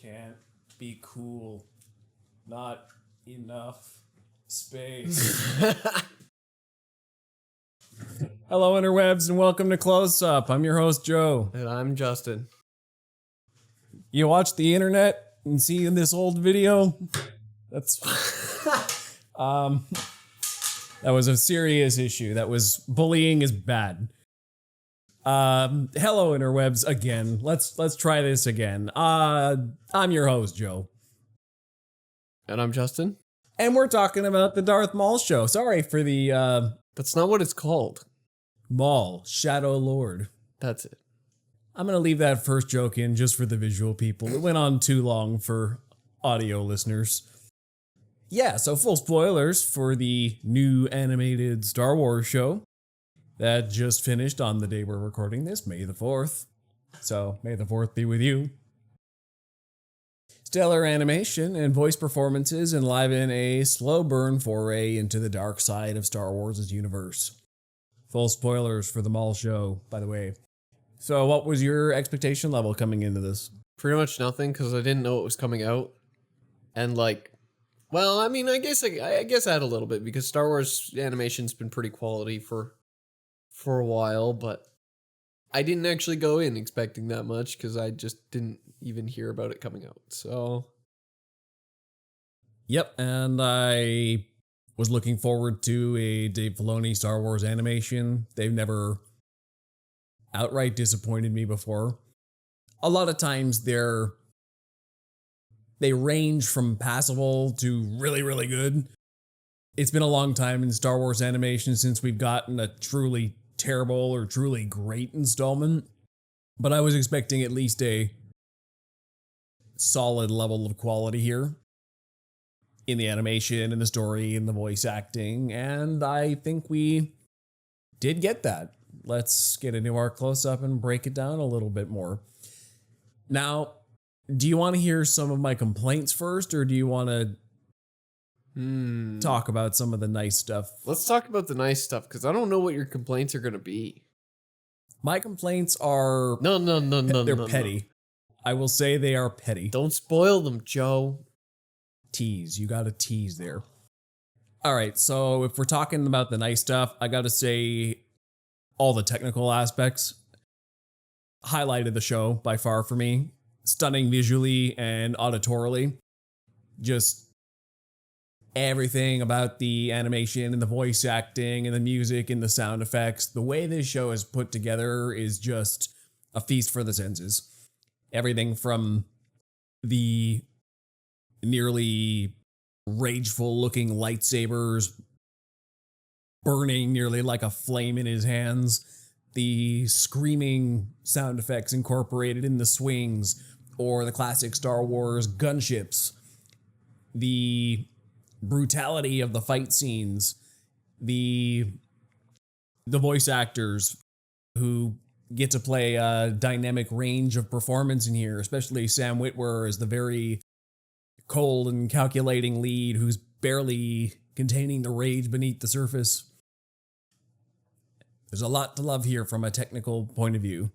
can't be cool. Not enough space. Hello, interwebs, and welcome to Closeup. I'm your host, Joe. And I'm Justin. You watch the internet and see this old video? That's... that was a serious issue. That was... Bullying is bad. Hello, interwebs, again. Let's try this again. I'm your host, Joe. And I'm Justin. And we're talking about the Darth Maul show. Sorry for the, That's not what it's called. Maul, Shadow Lord. That's it. I'm gonna leave that first joke in just for the visual people. It went on too long for audio listeners. Yeah, so full spoilers for the new animated Star Wars show that just finished on the day we're recording this, May the 4th. So, May the 4th be with you. Stellar animation and voice performances enliven a slow burn foray into the dark side of Star Wars' universe. Full spoilers for the Maul show, by the way. So what was your expectation level coming into this? Pretty much nothing, because I didn't know it was coming out. And well, I mean, I guess I had a little bit, because Star Wars animation's been pretty quality for a while, but I didn't actually go in expecting that much, because I just didn't even hear about it coming out, so... Yep, and I was looking forward to a Dave Filoni Star Wars animation. They've never outright disappointed me before. A lot of times they range from passable to really, really good. It's been a long time in Star Wars animation since we've gotten a truly terrible or truly great installment, but I was expecting at least a solid level of quality here in the animation, in the story, in the voice acting, and I think we did get that. Let's get into our close-up and break it down a little bit more. Now, do you want to hear some of my complaints first, or do you want to talk about some of the nice stuff? Let's talk about the nice stuff, because I don't know what your complaints are going to be. My complaints are... No. They're petty. I will say they are petty. Don't spoil them, Joe. Tease. You gotta tease there. Alright, so if we're talking about the nice stuff, I gotta say all the technical aspects highlighted the show by far for me. Stunning visually and auditorily. Just everything about the animation and the voice acting and the music and the sound effects. The way this show is put together is just a feast for the senses. Everything from the nearly rageful looking lightsabers burning nearly like a flame in his hands, the screaming sound effects incorporated in the swings, or the classic Star Wars gunships, the brutality of the fight scenes, the voice actors who get to play a dynamic range of performance in here, especially Sam Witwer as the very cold and calculating lead who's barely containing the rage beneath the surface. There's a lot to love here from a technical point of view.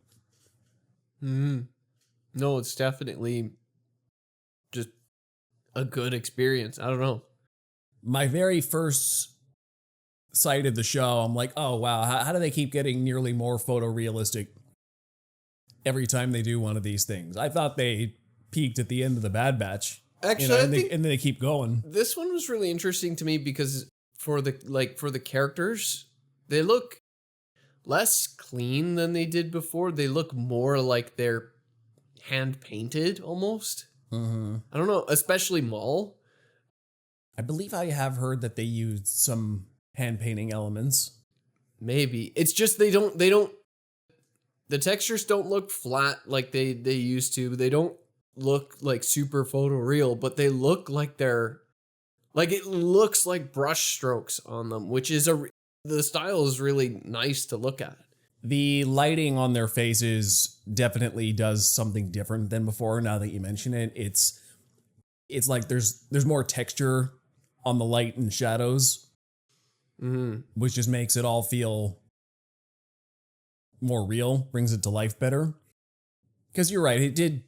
No, it's definitely just a good experience. I don't know. My very first sight of the show, I'm like, oh wow, how do they keep getting nearly more photorealistic every time they do one of these things? I thought they peaked at the end of the Bad Batch. Actually, and then they keep going. This one was really interesting to me because for the characters, they look less clean than they did before. They look more like they're hand painted almost. I don't know, especially Maul. I believe I have heard that they used some hand painting elements. Maybe. It's just they don't the textures don't look flat like they used to. They don't look like super photoreal, but they look like they're like, it looks like brush strokes on them, which is the style is really nice to look at. The lighting on their faces definitely does something different than before. Now that you mention it, it's like there's more texture on the light and shadows, which just makes it all feel more real, brings it to life better. Because you're right, it did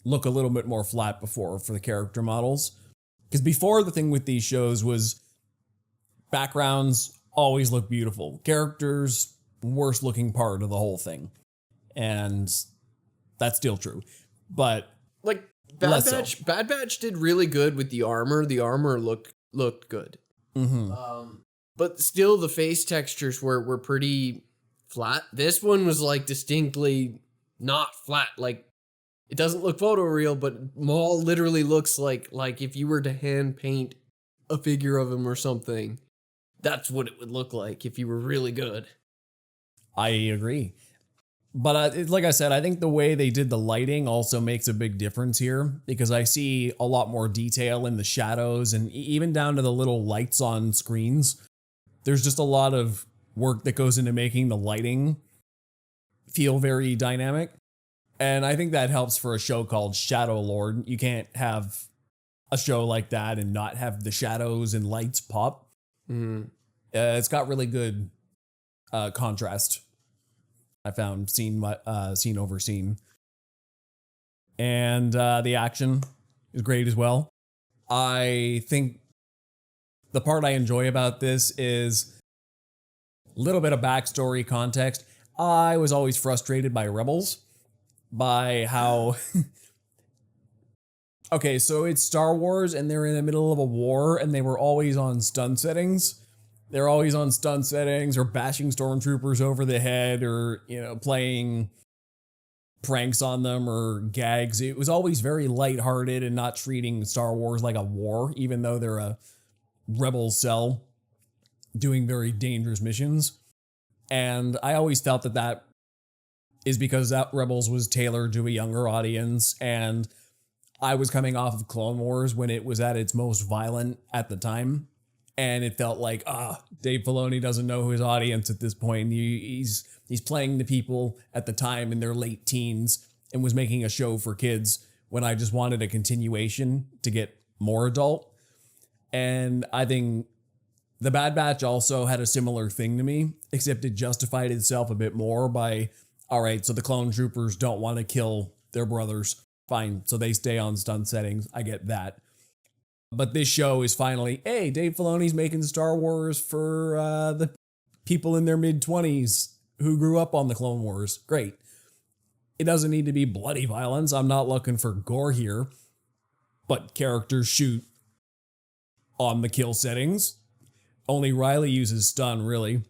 look a little bit more flat before for the character models. Because before, the thing with these shows was backgrounds always look beautiful. Characters, worst looking part of the whole thing. And that's still true. But Like Less so. Bad Batch did really good with the armor. The armor looked good. But still the face textures were pretty flat. This one was like distinctly not flat. Like it doesn't look photoreal, but Maul literally looks like if you were to hand paint a figure of him or something, that's what it would look like if you were really good. I agree. But like I said, I think the way they did the lighting also makes a big difference here, because I see a lot more detail in the shadows and even down to the little lights on screens. There's just a lot of work that goes into making the lighting feel very dynamic. And I think that helps for a show called Shadow Lord. You can't have a show like that and not have the shadows and lights pop. It's got really good contrast, I found, scene over scene. And the action is great as well. I think the part I enjoy about this is a little bit of backstory context. I was always frustrated by Rebels, by how... Okay, so it's Star Wars and they're in the middle of a war and they were always on stun settings. They're always on stun settings or bashing stormtroopers over the head or, playing pranks on them or gags. It was always very lighthearted and not treating Star Wars like a war, even though they're a rebel cell doing very dangerous missions. And I always felt that is because that Rebels was tailored to a younger audience, and I was coming off of Clone Wars when it was at its most violent at the time. And it felt like, Dave Filoni doesn't know his audience at this point. He's playing the people at the time in their late teens and was making a show for kids, when I just wanted a continuation to get more adult. And I think The Bad Batch also had a similar thing to me, except it justified itself a bit more by, all right, so the clone troopers don't want to kill their brothers. Fine, so they stay on stun settings. I get that. But this show is finally, hey, Dave Filoni's making Star Wars for the people in their mid-20s who grew up on the Clone Wars. Great. It doesn't need to be bloody violence. I'm not looking for gore here. But characters shoot on the kill settings. Only Riley uses stun, really.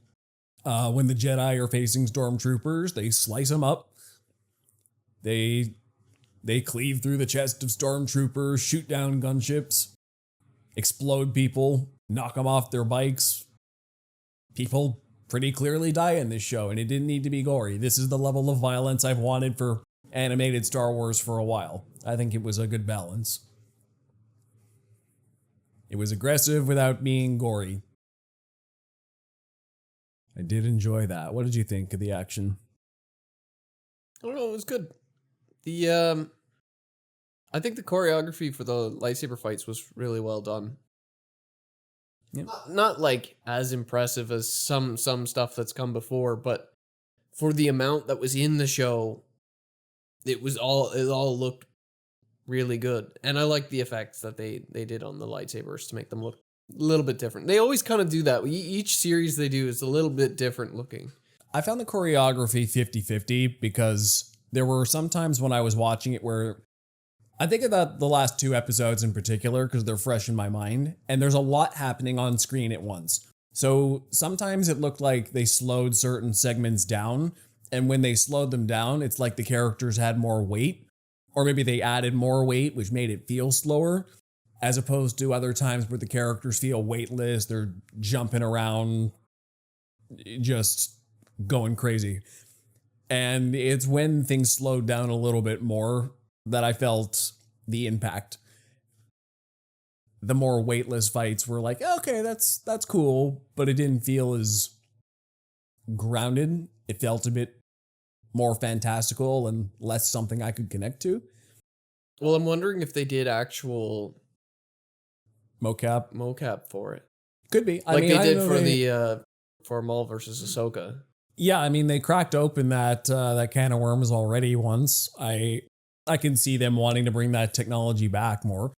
When the Jedi are facing stormtroopers, they slice them up. They cleave through the chest of stormtroopers, shoot down gunships, explode people, knock them off their bikes. People pretty clearly die in this show, and it didn't need to be gory. This is the level of violence I've wanted for animated Star Wars for a while. I think it was a good balance. It was aggressive without being gory. I did enjoy that. What did you think of the action? I don't know, it was good. I think the choreography for the lightsaber fights was really well done. Yep. Not like as impressive as some stuff that's come before, but for the amount that was in the show, it all looked really good. And I like the effects that they did on the lightsabers to make them look a little bit different. They always kind of do that. Each series they do is a little bit different looking. I found the choreography 50-50 because there were some times when I was watching it where I think about the last 2 episodes in particular because they're fresh in my mind, and there's a lot happening on screen at once. So sometimes it looked like they slowed certain segments down, and when they slowed them down, it's like the characters had more weight, or maybe they added more weight, which made it feel slower, as opposed to other times where the characters feel weightless, they're jumping around, just going crazy. And it's when things slowed down a little bit more that I felt the impact. The more weightless fights were like, okay, that's cool, but it didn't feel as grounded. It felt a bit more fantastical and less something I could connect to. Well, I'm wondering if they did actual mocap for it. Could be. Like they did for the for Maul versus Ahsoka. Yeah, I mean, they cracked open that can of worms already once. I can see them wanting to bring that technology back more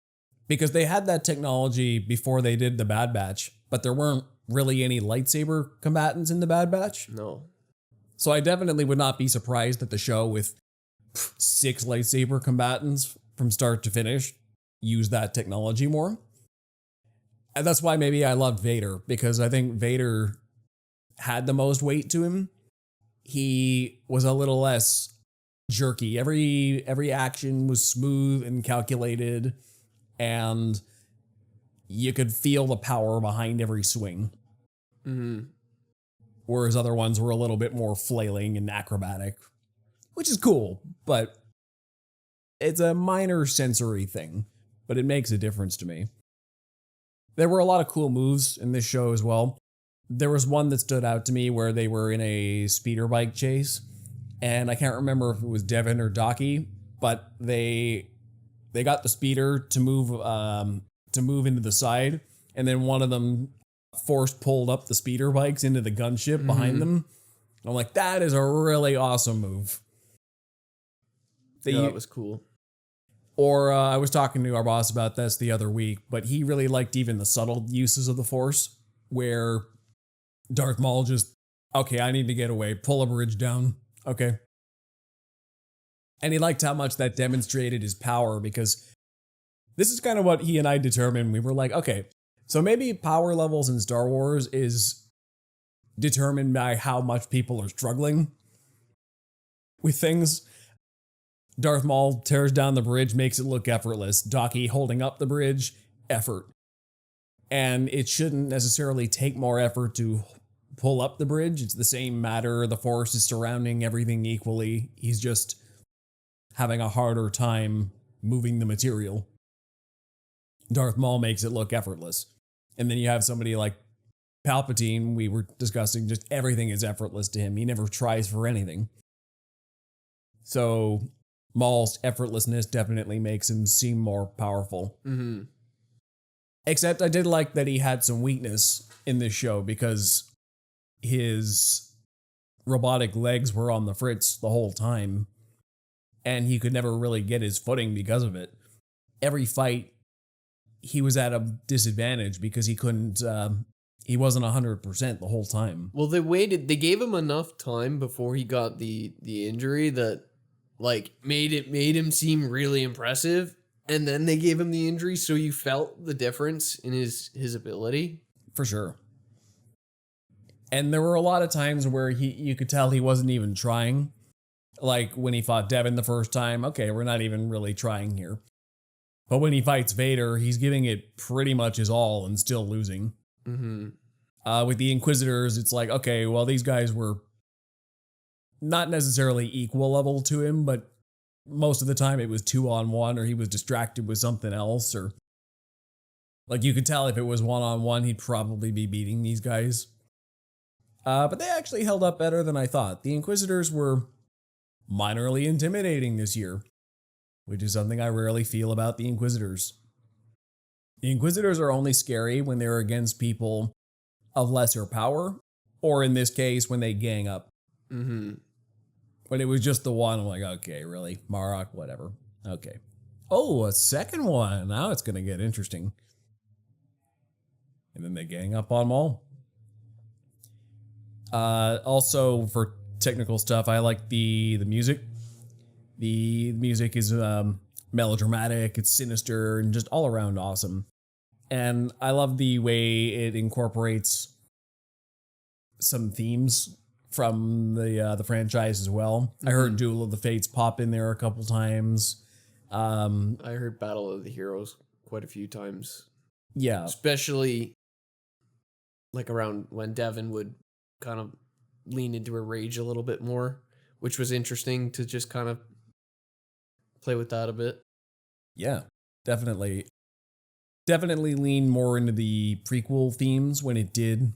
because they had that technology before they did the Bad Batch, but there weren't really any lightsaber combatants in the Bad Batch. No. So I definitely would not be surprised at the show with 6 lightsaber combatants from start to finish use that technology more. And that's why maybe I loved Vader, because I think Vader had the most weight to him. He was a little less jerky. Every action was smooth and calculated, and you could feel the power behind every swing. Mm-hmm. Whereas other ones were a little bit more flailing and acrobatic, which is cool, but it's a minor sensory thing, but it makes a difference to me. There were a lot of cool moves in this show as well. There was one that stood out to me where they were in a speeder bike chase, and I can't remember if it was Devin or Docky, but they got the speeder to move into the side, and then one of them force pulled up the speeder bikes into the gunship behind them. I'm like, that is a really awesome move. That was cool. Or I was talking to our boss about this the other week, but he really liked even the subtle uses of the Force, where Darth Maul just, okay, I need to get away, pull a bridge down, okay. And he liked how much that demonstrated his power, because this is kind of what he and I determined. We were like, okay, so maybe power levels in Star Wars is determined by how much people are struggling with things. Darth Maul tears down the bridge, makes it look effortless. Docky holding up the bridge, effort. And it shouldn't necessarily take more effort to pull up the bridge. It's the same matter. The Force is surrounding everything equally. He's just having a harder time moving the material. Darth Maul makes it look effortless. And then you have somebody like Palpatine, we were discussing, just everything is effortless to him. He never tries for anything. So Maul's effortlessness definitely makes him seem more powerful. Mm-hmm. Except I did like that he had some weakness in this show, because his robotic legs were on the fritz the whole time, and he could never really get his footing because of it. Every fight, he was at a disadvantage because he couldn't, he wasn't 100% the whole time. Well, they gave him enough time before he got the injury that like made him seem really impressive, and then they gave him the injury, so you felt the difference in his ability. For sure. And there were a lot of times where you could tell he wasn't even trying. Like when he fought Devin the first time, okay, we're not even really trying here. But when he fights Vader, he's giving it pretty much his all and still losing. Mm-hmm. With the Inquisitors, it's like, okay, well, these guys were not necessarily equal level to him, but most of the time it was 2-on-1, or he was distracted with something else, or like you could tell if it was 1-on-1, he'd probably be beating these guys. But they actually held up better than I thought. The Inquisitors were minorly intimidating this year, which is something I rarely feel about the Inquisitors. The Inquisitors are only scary when they're against people of lesser power, or in this case, when they gang up. Mm-hmm. When it was just the one, I'm like, okay, really? Marok, whatever. Okay. Oh, a second one. Now it's going to get interesting. And then they gang up on Maul. Also, for technical stuff, I like the music. The music is melodramatic, it's sinister, and just all around awesome. And I love the way it incorporates some themes from the franchise as well. Mm-hmm. I heard Duel of the Fates pop in there a couple times. I heard Battle of the Heroes quite a few times. Yeah. Especially like around when Devin would kind of lean into a rage a little bit more, which was interesting to just kind of play with that a bit. Yeah, definitely. Definitely lean more into the prequel themes when it did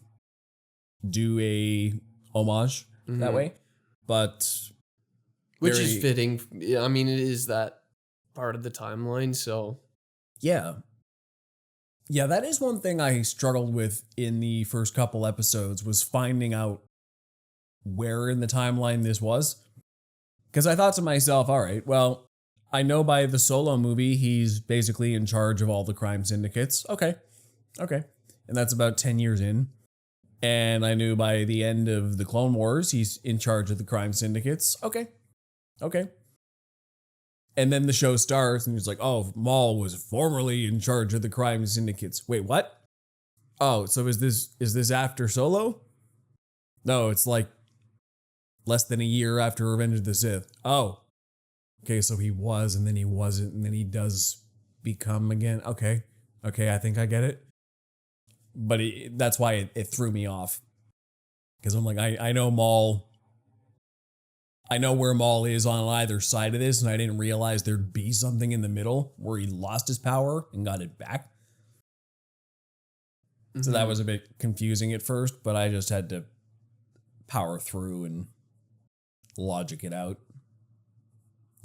do a homage that way. But which is fitting. I mean, it is that part of the timeline, so yeah. Yeah, that is one thing I struggled with in the first couple episodes, was finding out where in the timeline this was. Because I thought to myself, all right, well, I know by the Solo movie, he's basically in charge of all the crime syndicates. Okay. Okay. And that's about 10 years in. And I knew by the end of the Clone Wars, he's in charge of the crime syndicates. Okay. Okay. And then the show starts and he's like, oh, Maul was formerly in charge of the crime syndicates. Wait, what? Oh, so is this after Solo? No, it's like less than a year after Revenge of the Sith. Oh, okay, so he was and then he wasn't and then he does become again. Okay, I think I get it. But that's why it threw me off. Because I'm like, I know Maul. I know where Maul is on either side of this, and I didn't realize there'd be something in the middle where he lost his power and got it back. Mm-hmm. So that was a bit confusing at first, but I just had to power through and logic it out.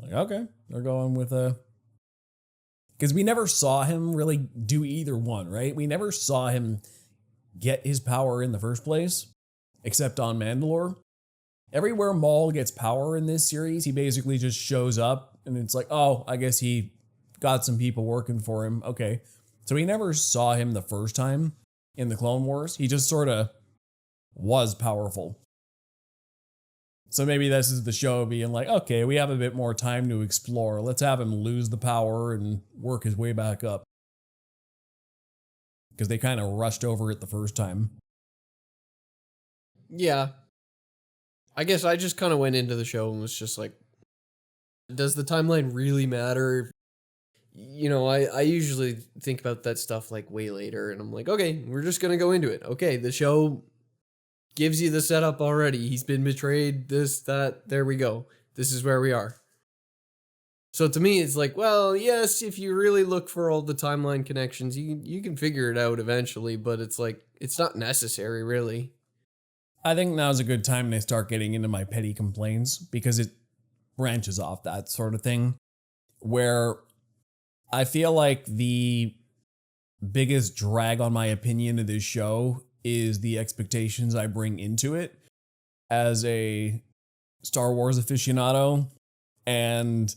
Like, okay, they're going with a... Because we never saw him really do either one, right? We never saw him get his power in the first place, except on Mandalore. Everywhere Maul gets power in this series, he basically just shows up, and it's like, oh, I guess he got some people working for him. Okay. So we never saw him the first time in the Clone Wars. He just sort of was powerful. So maybe this is the show being like, okay, we have a bit more time to explore. Let's have him lose the power and work his way back up. Because they kind of rushed over it the first time. Yeah. I guess I just kind of went into the show and was just like, does the timeline really matter? You know, I usually think about that stuff like way later, and I'm like, okay, we're just going to go into it. Okay, the show gives you the setup already. He's been betrayed, this, that, there we go. This is where we are. So to me, it's like, well, yes, if you really look for all the timeline connections, you can figure it out eventually, but it's like, it's not necessary, really. I think now's a good time to start getting into my petty complaints, because it branches off that sort of thing, where I feel like the biggest drag on my opinion of this show is the expectations I bring into it as a Star Wars aficionado. And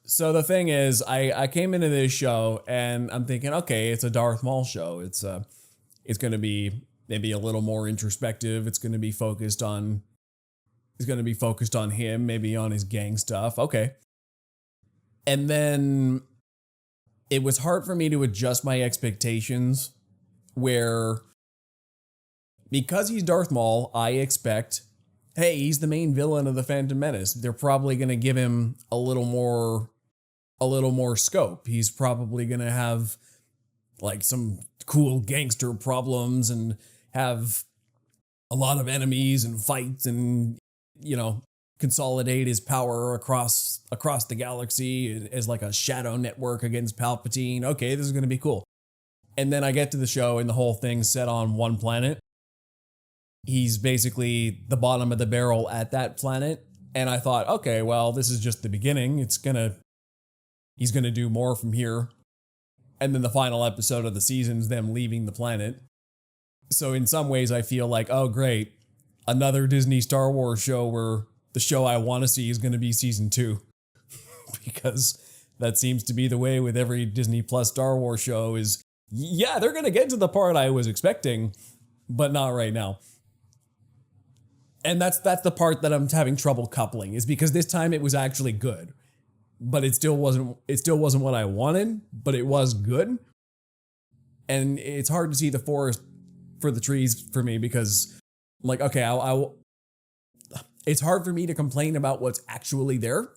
so the thing is, I came into this show and I'm thinking, okay, it's a Darth Maul show. It's going to be maybe a little more introspective. It's going to be focused on him, maybe on his gang stuff. Okay. And then it was hard for me to adjust my expectations, where because he's Darth Maul, I expect, hey, he's the main villain of the Phantom Menace. They're probably going to give him a little more scope. He's probably going to have like some cool gangster problems and have a lot of enemies and fights and, you know, consolidate his power across the galaxy as like a shadow network against Palpatine. Okay, this is going to be cool. And then I get to the show and the whole thing's set on one planet. He's basically the bottom of the barrel at that planet. And I thought, okay, well, this is just the beginning. He's going to do more from here. And then the final episode of the season's them leaving the planet. So in some ways I feel like, oh great, another Disney Star Wars show where the show I want to see is going to be season 2. Because that seems to be the way with every Disney Plus Star Wars show is, yeah, they're going to get to the part I was expecting, but not right now. And that's the part that I'm having trouble coupling, is because this time it was actually good, but it still wasn't what I wanted, but it was good. And it's hard to see the forest for the trees for me, because I'm like, okay, it's hard for me to complain about what's actually there.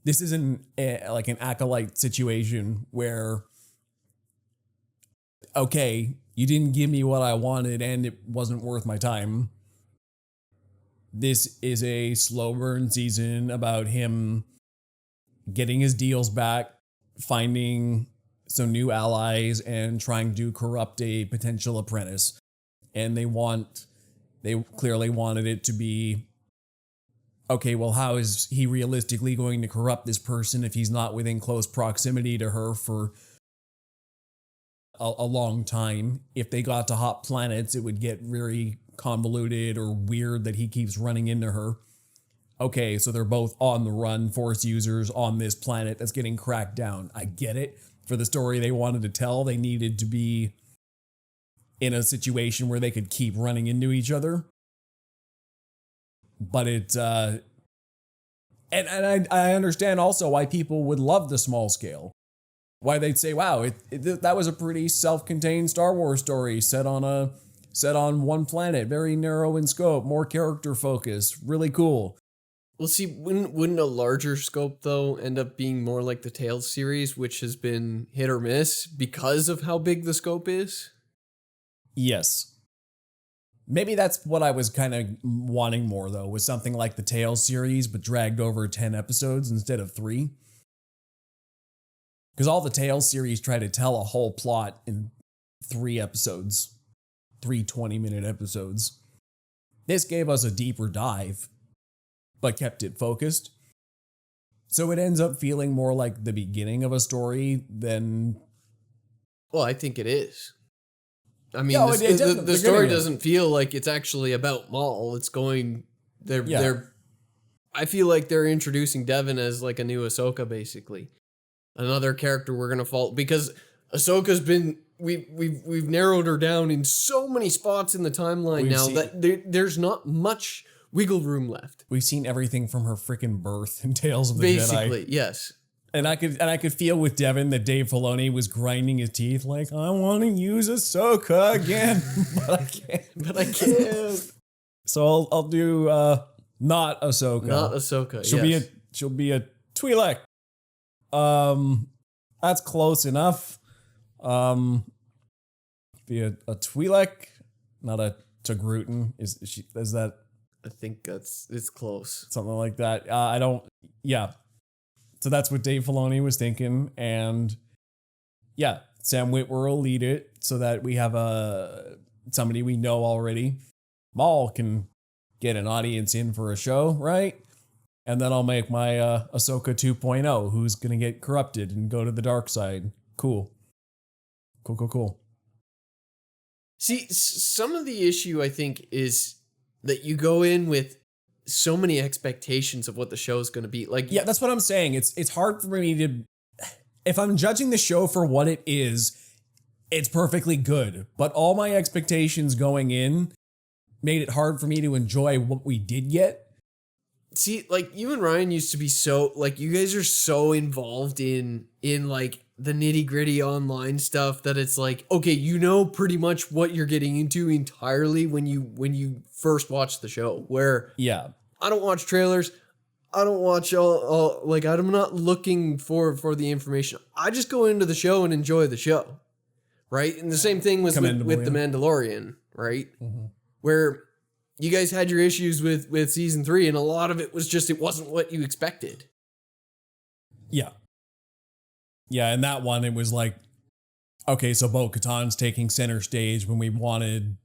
This isn't like an acolyte situation where, okay, you didn't give me what I wanted and it wasn't worth my time. This is a slow burn season about him getting his deals back, finding some new allies, and trying to corrupt a potential apprentice. And they clearly wanted it to be, okay, well, how is he realistically going to corrupt this person if he's not within close proximity to her for a long time? If they got to hot planets, it would get very convoluted or weird that he keeps running into her. okay, so they're both on the run, Force users on this planet that's getting cracked down. I get it. For the story they wanted to tell, they needed to be in a situation where they could keep running into each other. But I understand also why people would love the small scale. Why they'd say, wow, that was a pretty self-contained Star Wars story set on one planet, very narrow in scope, more character focus, really cool. Well, see, wouldn't a larger scope, though, end up being more like the Tales series, which has been hit or miss because of how big the scope is? Yes. Maybe that's what I was kind of wanting more, though, was something like the Tales series, but dragged over 10 episodes instead of 3. Because all the Tales series try to tell a whole plot in 3 episodes. 3 20-minute episodes. This gave us a deeper dive, but kept it focused. So it ends up feeling more like the beginning of a story than... Well, I think it is. I mean, No, the story doesn't feel like it's actually about Maul. It's going... I feel like they're introducing Devin as like a new Ahsoka, basically. Another character we're going to follow. Because Ahsoka's been... We've narrowed her down in so many spots in the timeline that there's not much wiggle room left. We've seen everything from her freaking birth in Tales of the Jedi. Basically, yes. And I could feel with Devin that Dave Filoni was grinding his teeth like, I want to use Ahsoka again, but I can't. But I can't. So I'll do not Ahsoka. Not Ahsoka. She'll be a Twi'lek. That's close enough. Be a Twi'lek, not a Togrutan. Is that? I think it's close. Something like that. Yeah. So that's what Dave Filoni was thinking. And yeah, Sam Witwer will lead it so that we have somebody we know already. Maul can get an audience in for a show, right? And then I'll make my Ahsoka 2.0, who's going to get corrupted and go to the dark side. Cool. See, some of the issue, I think, is that you go in with so many expectations of what the show is going to be. Like, yeah, that's what I'm saying. It's hard for me to... If I'm judging the show for what it is, it's perfectly good. But all my expectations going in made it hard for me to enjoy what we did get. See, like, you and Ryan used to be so... Like, you guys are so involved in like, the nitty-gritty online stuff that it's like, okay, you know pretty much what you're getting into entirely when you first watch the show. Where yeah, I don't watch trailers. I don't watch all like, I'm not looking for the information. I just go into the show and enjoy the show, right? And the same thing was with The Mandalorian, right? Mm-hmm. Where you guys had your issues with season 3, and a lot of it was just, it wasn't what you expected. Yeah. Yeah, and that one, it was like, okay, so Bo-Katan's taking center stage when we wanted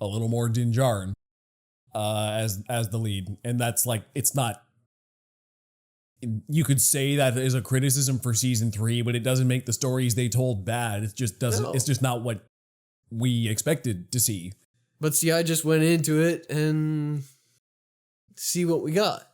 a little more Din Djarin as the lead. And that's like, it's not... You could say that is a criticism for season 3, but it doesn't make the stories they told bad. It just doesn't... No. It's just not what we expected to see. But see, I just went into it and see what we got.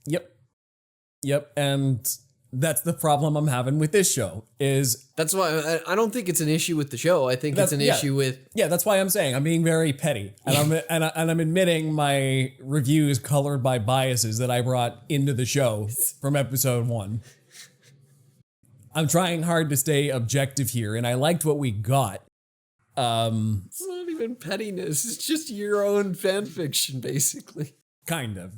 Yep, and... That's the problem I'm having with this show is... That's why I don't think it's an issue with the show. I think it's an issue with... Yeah, that's why I'm saying I'm being very petty. And I'm admitting my review is colored by biases that I brought into the show from episode 1. I'm trying hard to stay objective here, and I liked what we got. It's not even pettiness. It's just your own fan fiction, basically. Kind of.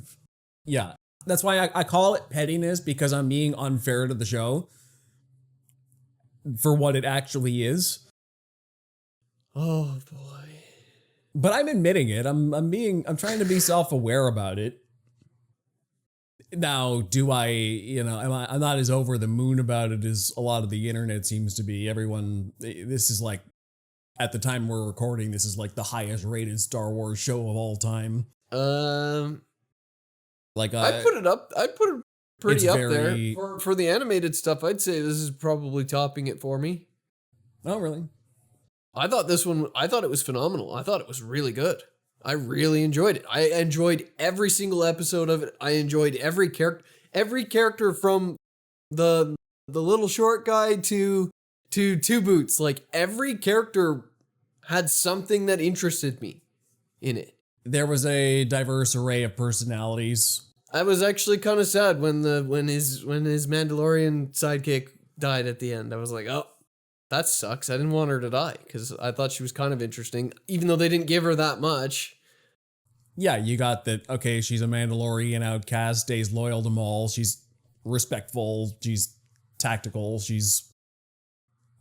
Yeah. That's why I call it pettiness, because I'm being unfair to the show for what it actually is. Oh boy. But I'm admitting it. I'm trying to be self-aware about it. Now, do I, I'm not as over the moon about it as a lot of the internet seems to be. Everyone, this is like, at the time we're recording, this is like the highest rated Star Wars show of all time. Like I'd put it pretty up there. For the animated stuff, I'd say this is probably topping it for me. Oh, really? I thought it was phenomenal. I thought it was really good. I really enjoyed it. I enjoyed every single episode of it. I enjoyed every character from the little short guy to Two Boots. Like every character had something that interested me in it. There was a diverse array of personalities. I was actually kind of sad when his Mandalorian sidekick died at the end. I was like, oh, that sucks. I didn't want her to die because I thought she was kind of interesting, even though they didn't give her that much. Yeah, you got that. Okay, she's a Mandalorian outcast, stays loyal to Maul. She's respectful. She's tactical. She's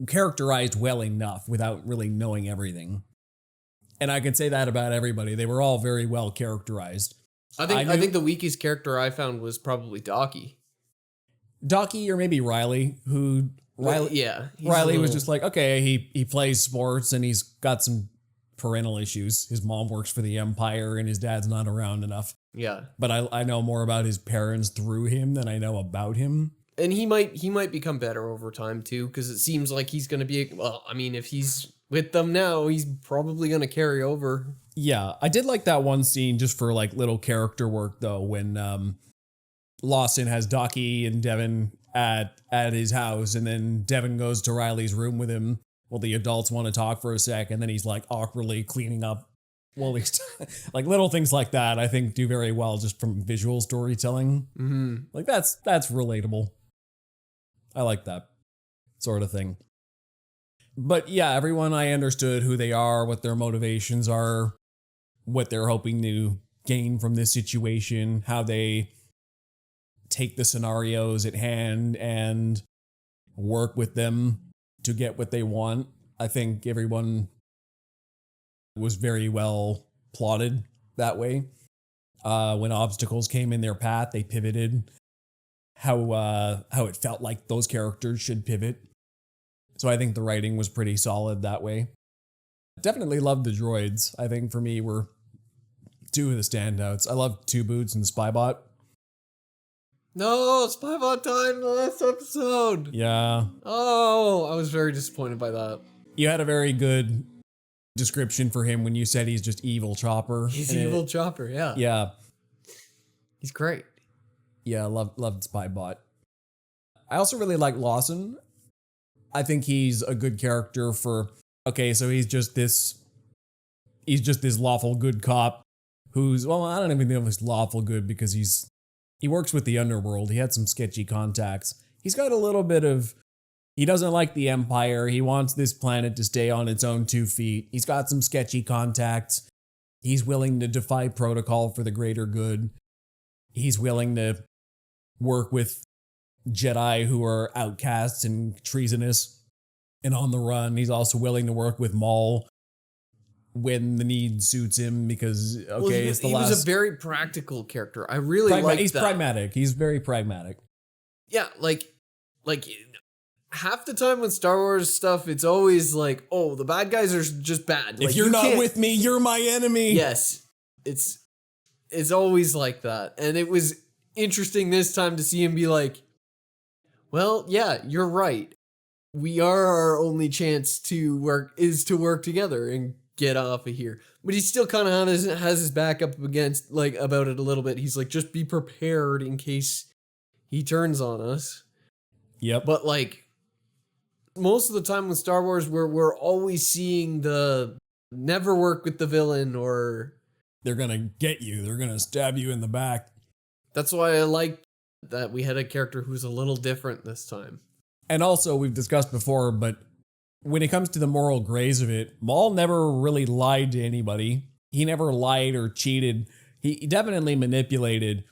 characterized well enough without really knowing everything. And I can say that about everybody. They were all very well characterized. I think the weakest character I found was probably Docky. Docky or maybe Riley, who Riley was just like, okay, he plays sports and he's got some parental issues. His mom works for the Empire and his dad's not around enough. Yeah. But I know more about his parents through him than I know about him. And he might become better over time too, because it seems like he's going to be, well, I mean, if he's with them now, he's probably going to carry over. Yeah, I did like that one scene just for like little character work though, when Lawson has Docky and Devin at his house, and then Devin goes to Riley's room with him. Well, the adults want to talk for a sec, and then he's like awkwardly cleaning up. Well, he's like little things like that, I think do very well just from visual storytelling. Mm-hmm. Like that's relatable. I like that sort of thing. But yeah, everyone, I understood who they are, what their motivations are, what they're hoping to gain from this situation, how they take the scenarios at hand and work with them to get what they want. I think everyone was very well plotted that way. When obstacles came in their path, they pivoted how it felt like those characters should pivot. So I think the writing was pretty solid that way. Definitely loved the droids. I think for me were two of the standouts. I love Two Boots and Spybot. No, Spybot died in the last episode. Yeah. Oh, I was very disappointed by that. You had a very good description for him when you said he's just evil Chopper. He's evil Chopper, yeah. Yeah. He's great. Yeah, loved Spybot. I also really like Lawson. I think he's a good character for, okay, so he's just this lawful good cop who's, well, I don't even know if he's lawful good because he works with the underworld. He had some sketchy contacts. He's got a little bit of, he doesn't like the Empire. He wants this planet to stay on its own 2 feet. He's got some sketchy contacts. He's willing to defy protocol for the greater good. He's willing to work with Jedi who are outcasts and treasonous and on the run. He's also willing to work with Maul when the need suits him because, okay, it's the last... He was a very practical character. I really like that. He's pragmatic. He's very pragmatic. Yeah, like half the time with Star Wars stuff, it's always like, oh, the bad guys are just bad. If you're not with me, you're my enemy. Yes, it's always like that. And it was interesting this time to see him be like, well, yeah, you're right. We are our only chance to work together and get off of here. But he still kind of has his back up against, like, about it a little bit. He's like, just be prepared in case he turns on us. Yep. But like most of the time with Star Wars, we're always seeing the never work with the villain, or they're gonna get you. They're gonna stab you in the back. That's why I like that we had a character who's a little different this time. And also, we've discussed before, but when it comes to the moral grays of it, Maul never really lied to anybody. He never lied or cheated. He definitely manipulated,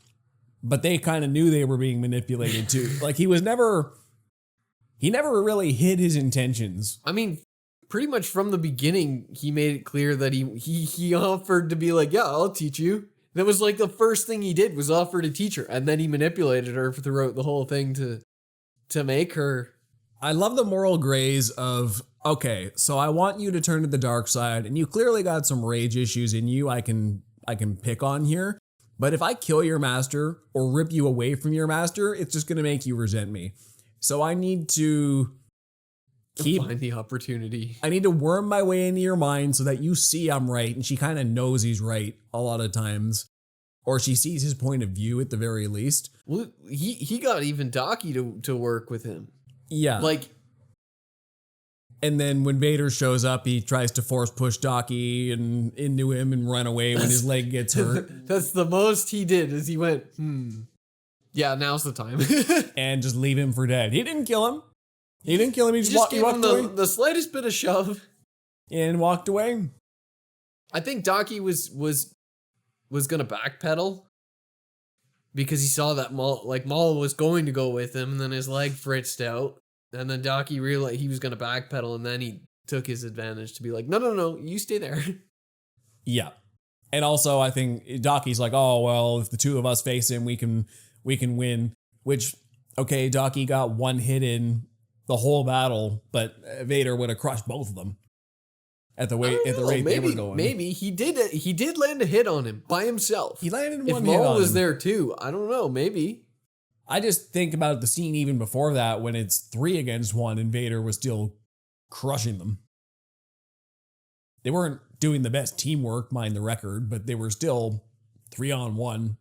but they kind of knew they were being manipulated too. Like he never really hid his intentions. I mean, pretty much from the beginning, he made it clear that he offered to be like, yeah, I'll teach you. That was like the first thing he did was offer to teach her, and then he manipulated her throughout the whole thing to make her. I love the moral grays of, okay, so I want you to turn to the dark side, and you clearly got some rage issues in you I can pick on here, but if I kill your master or rip you away from your master, it's just going to make you resent me. So I need to Find the opportunity. I need to worm my way into your mind so that you see I'm right. And she kind of knows he's right a lot of times. Or she sees his point of view at the very least. Well, he got even Daki to work with him. Yeah. Like, and then when Vader shows up, he tries to force push Daki and into him and run away when his leg gets hurt. That's the most he did, is he went, yeah, now's the time. And just leave him for dead. He didn't kill him. He didn't kill him. He just gave him walked away. the slightest bit of shove. And walked away. I think Daki was gonna backpedal because he saw that Maul was going to go with him, and then his leg fritzed out, and then Daki realized he was gonna backpedal, and then he took his advantage to be like, no, you stay there. Yeah. And also I think Daki's like, oh well, if the two of us face him, we can win. Which, okay, Daki got one hit in the whole battle, but Vader would have crushed both of them. At the rate they were going. Maybe he did land a hit on him by himself. He landed one hit on him. If Maul was there too, I don't know, maybe. I just think about the scene even before that when it's 3 against 1 and Vader was still crushing them. They weren't doing the best teamwork, mind the record, but they were still 3-on-1.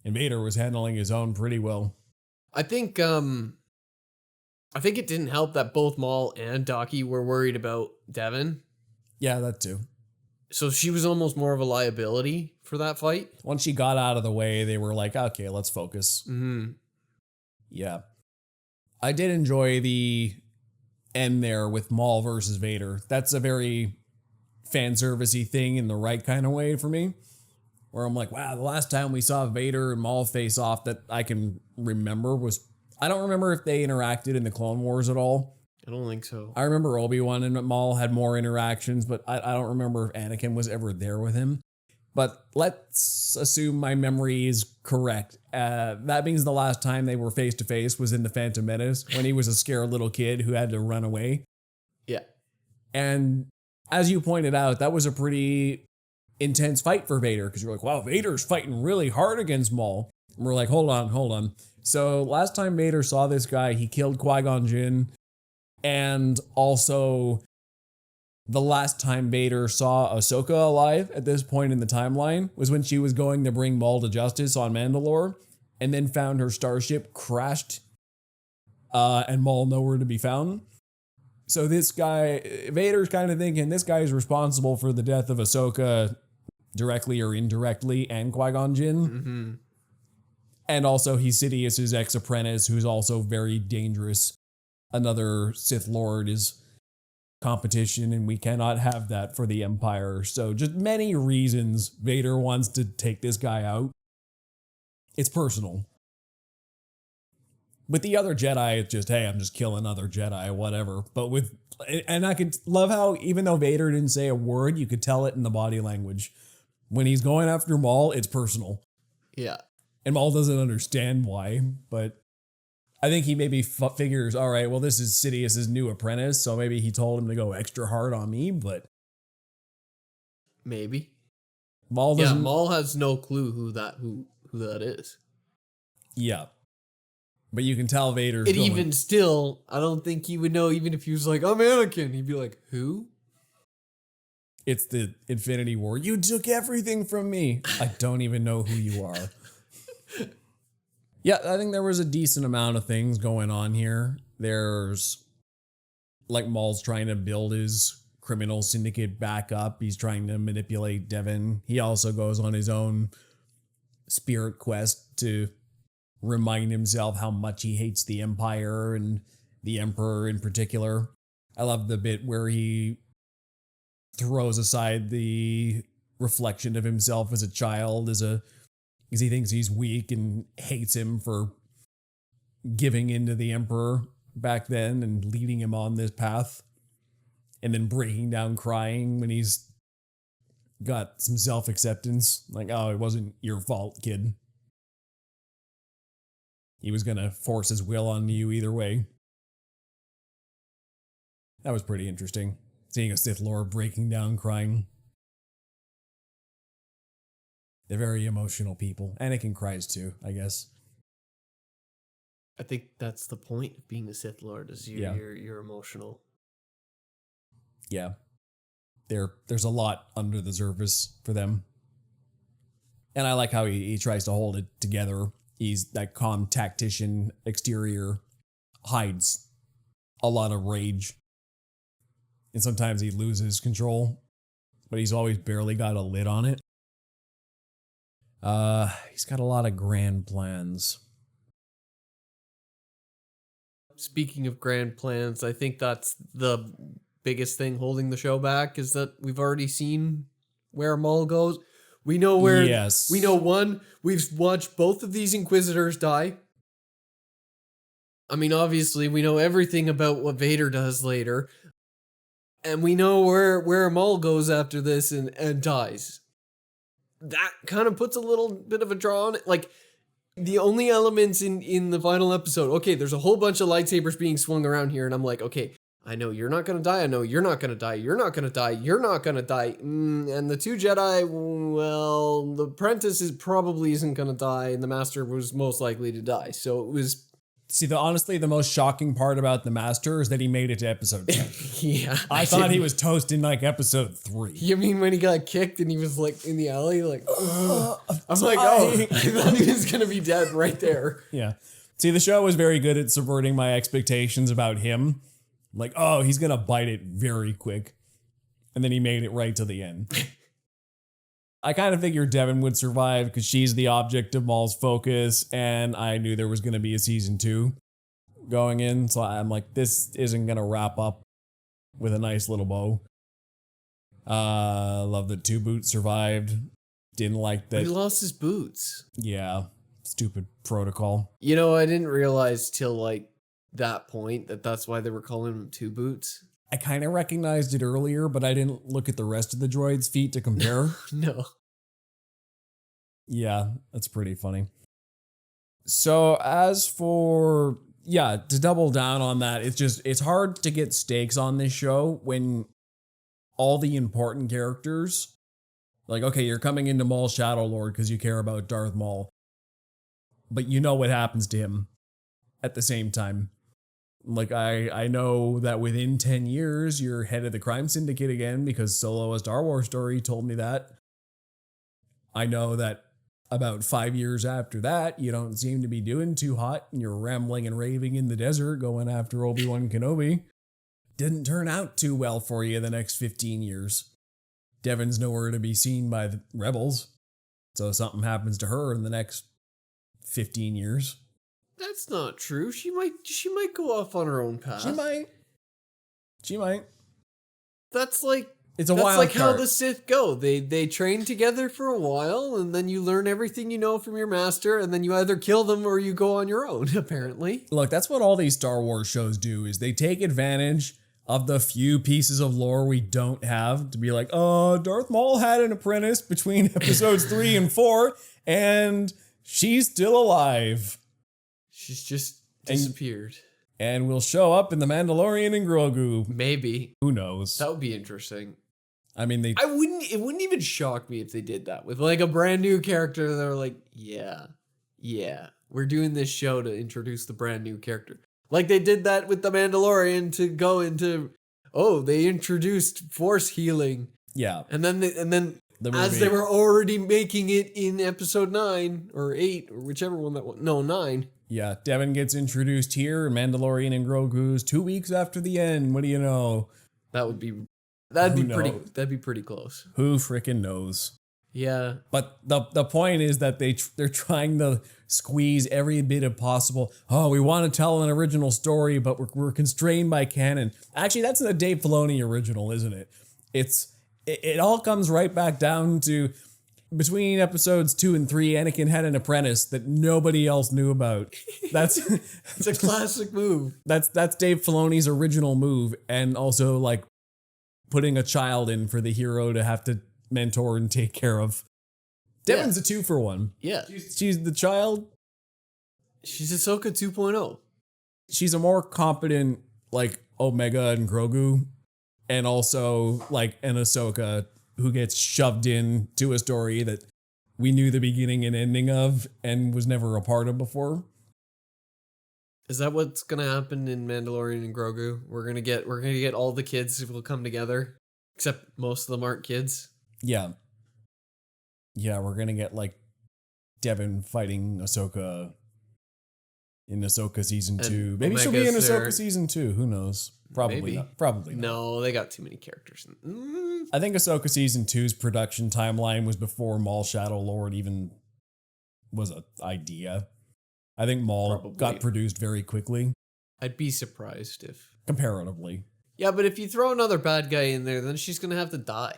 And Vader was handling his own pretty well. I think it didn't help that both Maul and Daki were worried about Devin. Yeah, that too. So she was almost more of a liability for that fight. Once she got out of the way, they were like, okay, let's focus. Mm-hmm. Yeah. I did enjoy the end there with Maul versus Vader. That's a very fan servicey thing in the right kind of way for me. Where I'm like, wow, the last time we saw Vader and Maul face off that I can remember was... I don't remember if they interacted in the Clone Wars at all. I don't think so. I remember Obi-Wan and Maul had more interactions, but I don't remember if Anakin was ever there with him. But let's assume my memory is correct. That means the last time they were face to face was in The Phantom Menace when he was a scared little kid who had to run away. Yeah. And as you pointed out, that was a pretty intense fight for Vader because you're like, wow, Vader's fighting really hard against Maul. And we're like, hold on. So last time Vader saw this guy, he killed Qui-Gon Jinn. And also the last time Vader saw Ahsoka alive at this point in the timeline was when she was going to bring Maul to justice on Mandalore and then found her starship crashed and Maul nowhere to be found. So this guy, Vader's kind of thinking this guy is responsible for the death of Ahsoka directly or indirectly and Qui-Gon Jinn. Mm-hmm. And also he's Sidious's ex-apprentice who's also very dangerous. Another Sith Lord is competition and we cannot have that for the Empire. So just many reasons Vader wants to take this guy out. It's personal. With the other Jedi, it's just, hey, I'm just killing other Jedi, whatever. But and I could love how even though Vader didn't say a word, you could tell it in the body language. When he's going after Maul, it's personal. Yeah. And Maul doesn't understand why, but I think he maybe figures, all right, well, this is Sidious's new apprentice, so maybe he told him to go extra hard on me, but... Maybe. Maul doesn't... Yeah, Maul has no clue who that is. Yeah. But you can tell Vader's And even still, I don't think he would know, even if he was like, I'm Anakin. He'd be like, who? It's the Infinity War. You took everything from me. I don't even know who you are. Yeah, I think there was a decent amount of things going on here. There's, like, Maul's trying to build his criminal syndicate back up. He's trying to manipulate Devin. He also goes on his own spirit quest to remind himself how much he hates the Empire and the Emperor in particular. I love the bit where he throws aside the reflection of himself as a child because he thinks he's weak and hates him for giving in to the Emperor back then and leading him on this path. And then breaking down crying when he's got some self-acceptance. Like, oh, it wasn't your fault, kid. He was going to force his will on you either way. That was pretty interesting. Seeing a Sith Lord breaking down crying. They're very emotional people. Anakin cries too, I guess. I think that's the point of being a Sith Lord, is you're emotional. Yeah. There's a lot under the surface for them. And I like how he tries to hold it together. He's that calm tactician exterior, hides a lot of rage. And sometimes he loses control, but he's always barely got a lid on it. He's got a lot of grand plans. Speaking of grand plans, I think that's the biggest thing holding the show back, is that we've already seen where Maul goes. We know where. Yes. We know one. We've watched both of these Inquisitors die. I mean, obviously, we know everything about what Vader does later, and we know where Maul goes after this and dies. That kind of puts a little bit of a draw on it. Like, the only elements in the final episode, okay, there's a whole bunch of lightsabers being swung around here, and I'm like, okay, I know you're not going to die. I know you're not going to die. You're not going to die. You're not going to die. And the two Jedi, well, the apprentice probably isn't going to die, and the master was most likely to die. So it was... See, honestly, the most shocking part about the Master is that he made it to episode 10. Yeah. I thought he was toast in like episode 3. You mean when he got kicked and he was like in the alley, like, I'm like, oh, I thought he was going to be dead right there. Yeah. See, the show was very good at subverting my expectations about him. Like, oh, he's going to bite it very quick. And then he made it right to the end. I kind of figured Devin would survive because she's the object of Maul's focus, and I knew there was going to be a season 2 going in, so I'm like, this isn't going to wrap up with a nice little bow. Love that Two Boots survived. Didn't like that. He lost his boots. Yeah, stupid protocol. You know, I didn't realize till like that point that's why they were calling him Two Boots. I kind of recognized it earlier, but I didn't look at the rest of the droid's feet to compare. No. Yeah, that's pretty funny. So as for, to double down on that, it's hard to get stakes on this show when all the important characters, like, okay, you're coming into Maul Shadow Lord because you care about Darth Maul, but you know what happens to him at the same time. Like, I know that within 10 years, you're head of the crime syndicate again because Solo, a Star Wars story, told me that. I know that about 5 years after that, you don't seem to be doing too hot and you're rambling and raving in the desert going after Obi-Wan Kenobi. Didn't turn out too well for you the next 15 years. Devin's nowhere to be seen by the rebels. So something happens to her in the next 15 years. That's not true. She might go off on her own path. She might. That's like it's a wild like card. how the Sith go. They train together for a while, and then you learn everything you know from your master, and then you either kill them or you go on your own, apparently. Look, that's what all these Star Wars shows do, is they take advantage of the few pieces of lore we don't have to be like, oh, Darth Maul had an apprentice between episodes 3 and 4, and she's still alive. She's just disappeared. And will show up in The Mandalorian and Grogu. Maybe. Who knows? That would be interesting. I mean, it wouldn't even shock me if they did that with like a brand new character. They're like, yeah, we're doing this show to introduce the brand new character. Like they did that with The Mandalorian to go into, they introduced force healing. Yeah. And then as they were already making it in episode 9 or 8 or whichever one that was. No, 9. Yeah, Devin gets introduced here, Mandalorian and Grogu's 2 weeks after the end. What do you know? That'd be pretty close. Who frickin' knows? Yeah. But the point is that they're trying to squeeze every bit of possible. Oh, we want to tell an original story, but we're constrained by canon. Actually, that's a Dave Filoni original, isn't it? It all comes right back down to between episodes 2 and 3, Anakin had an apprentice that nobody else knew about. It's a classic move. That's Dave Filoni's original move, and also like putting a child in for the hero to have to mentor and take care of. Devin's a 2-for-1. Yeah. She's the child. She's Ahsoka 2.0. She's a more competent like Omega and Grogu, and also like an Ahsoka who gets shoved into a story that we knew the beginning and ending of and was never a part of before. Is that what's gonna happen in Mandalorian and Grogu? We're gonna get all the kids who will come together, except most of them aren't kids. Yeah. Yeah, we're gonna get like Devin fighting Ahsoka in Ahsoka season 2. Maybe she'll be in Ahsoka season 2. Who knows? Probably not. Probably not. No, they got too many characters. I think Ahsoka season 2's production timeline was before Maul Shadow Lord even was an idea. I think Maul got produced very quickly. I'd be surprised if... Comparatively. Yeah, but if you throw another bad guy in there, then she's going to have to die.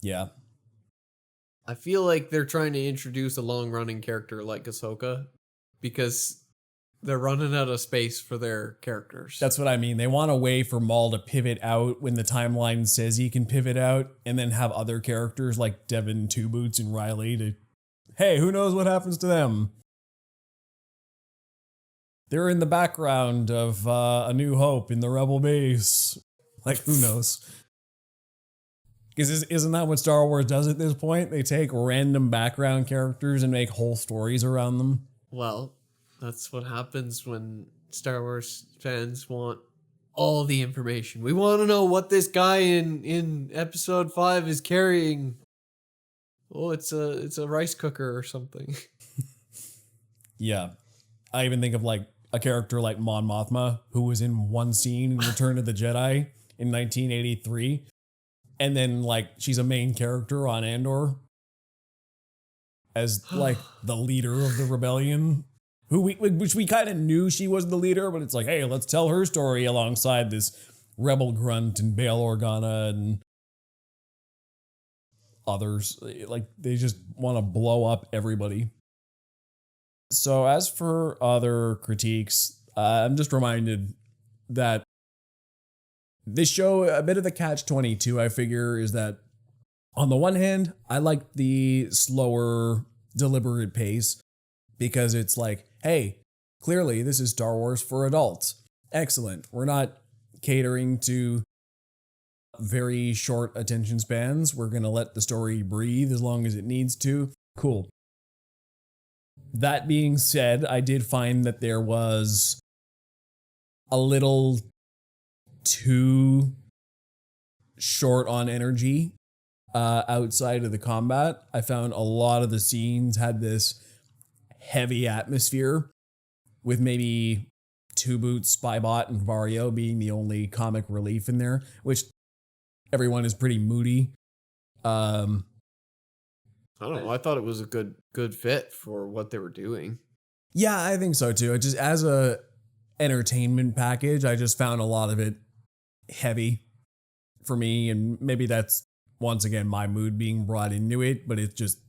Yeah. I feel like they're trying to introduce a long-running character like Ahsoka because they're running out of space for their characters. That's what I mean. They want a way for Maul to pivot out when the timeline says he can pivot out, and then have other characters like Devin, Two Boots, and Riley to, hey, who knows what happens to them? They're in the background of A New Hope in the Rebel base. Like, who knows? Because isn't that what Star Wars does at this point? They take random background characters and make whole stories around them. Well, that's what happens when Star Wars fans want all the information. We want to know what this guy in episode 5 is carrying. Oh, it's a rice cooker or something. Yeah. I even think of like a character like Mon Mothma, who was in one scene in Return of the Jedi in 1983. And then like she's a main character on Andor as like the leader of the rebellion. Which we kind of knew she was the leader, but it's like, hey, let's tell her story alongside this rebel grunt and Bail Organa and others. Like, they just want to blow up everybody. So as for other critiques, I'm just reminded that this show, a bit of the catch-22, I figure, is that on the one hand, I like the slower, deliberate pace because it's like, hey, clearly this is Star Wars for adults. Excellent. We're not catering to very short attention spans. We're going to let the story breathe as long as it needs to. Cool. That being said, I did find that there was a little too short on energy outside of the combat. I found a lot of the scenes had this heavy atmosphere with maybe Two Boots, Spybot, and Vario being the only comic relief in there, which everyone is pretty moody. I don't know. I thought it was a good fit for what they were doing. Yeah, I think so too. It just as a entertainment package, I just found a lot of it heavy for me, and maybe that's once again my mood being brought into it, but it's just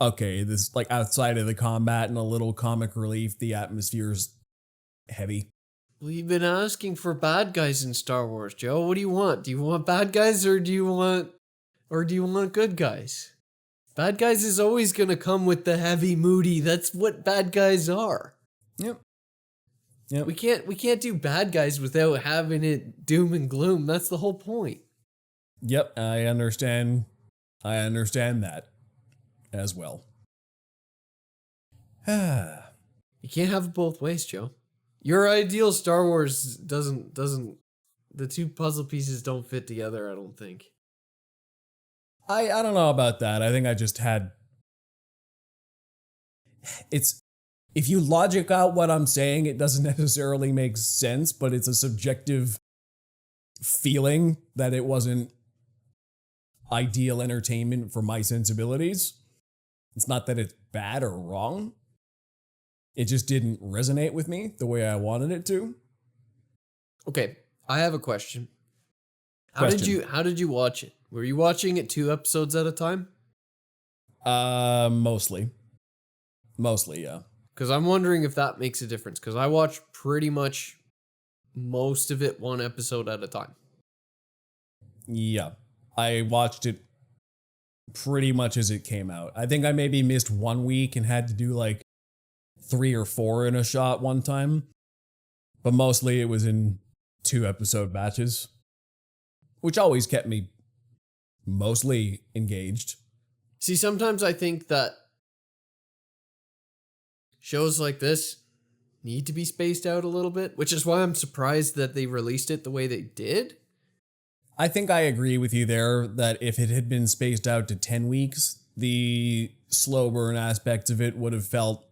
okay, this like outside of the combat and a little comic relief, the atmosphere's heavy. Well, you've been asking for bad guys in Star Wars, Joe. What do you want? Do you want bad guys or do you want good guys? Bad guys is always going to come with the heavy moody. That's what bad guys are. Yep. We can't do bad guys without having it doom and gloom. That's the whole point. Yep, I understand that as well. You can't have it both ways, Joe. Your ideal Star Wars doesn't the two puzzle pieces don't fit together, I don't think. I don't know about that. I think I just had it's if you logic out what I'm saying, it doesn't necessarily make sense, but it's a subjective feeling that it wasn't ideal entertainment for my sensibilities. It's not that it's bad or wrong. It just didn't resonate with me the way I wanted it to. Okay, I have a question. How did you watch it? Were you watching it 2 episodes at a time? Mostly, yeah. Because I'm wondering if that makes a difference. Because I watched pretty much most of it 1 episode at a time. Yeah, I watched it pretty much as it came out. I think I maybe missed 1 week and had to do like 3 or 4 in a shot one time. But mostly it was in 2 episode batches, which always kept me mostly engaged. See, sometimes I think that shows like this, need to be spaced out a little bit, which is why I'm surprised that they released it the way they did. I think I agree with you there that if it had been spaced out to 10 weeks, the slow burn aspects of it would have felt...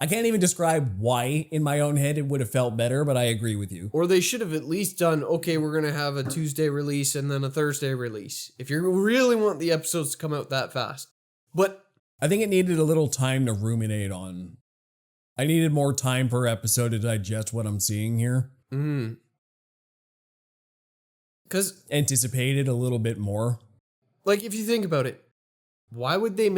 I can't even describe why in my own head it would have felt better, but I agree with you. Or they should have at least done, okay, we're going to have a Tuesday release and then a Thursday release, if you really want the episodes to come out that fast. But I think it needed a little time to ruminate on. I needed more time per episode to digest what I'm seeing here. Because anticipated a little bit more. Like, if you think about it, why would they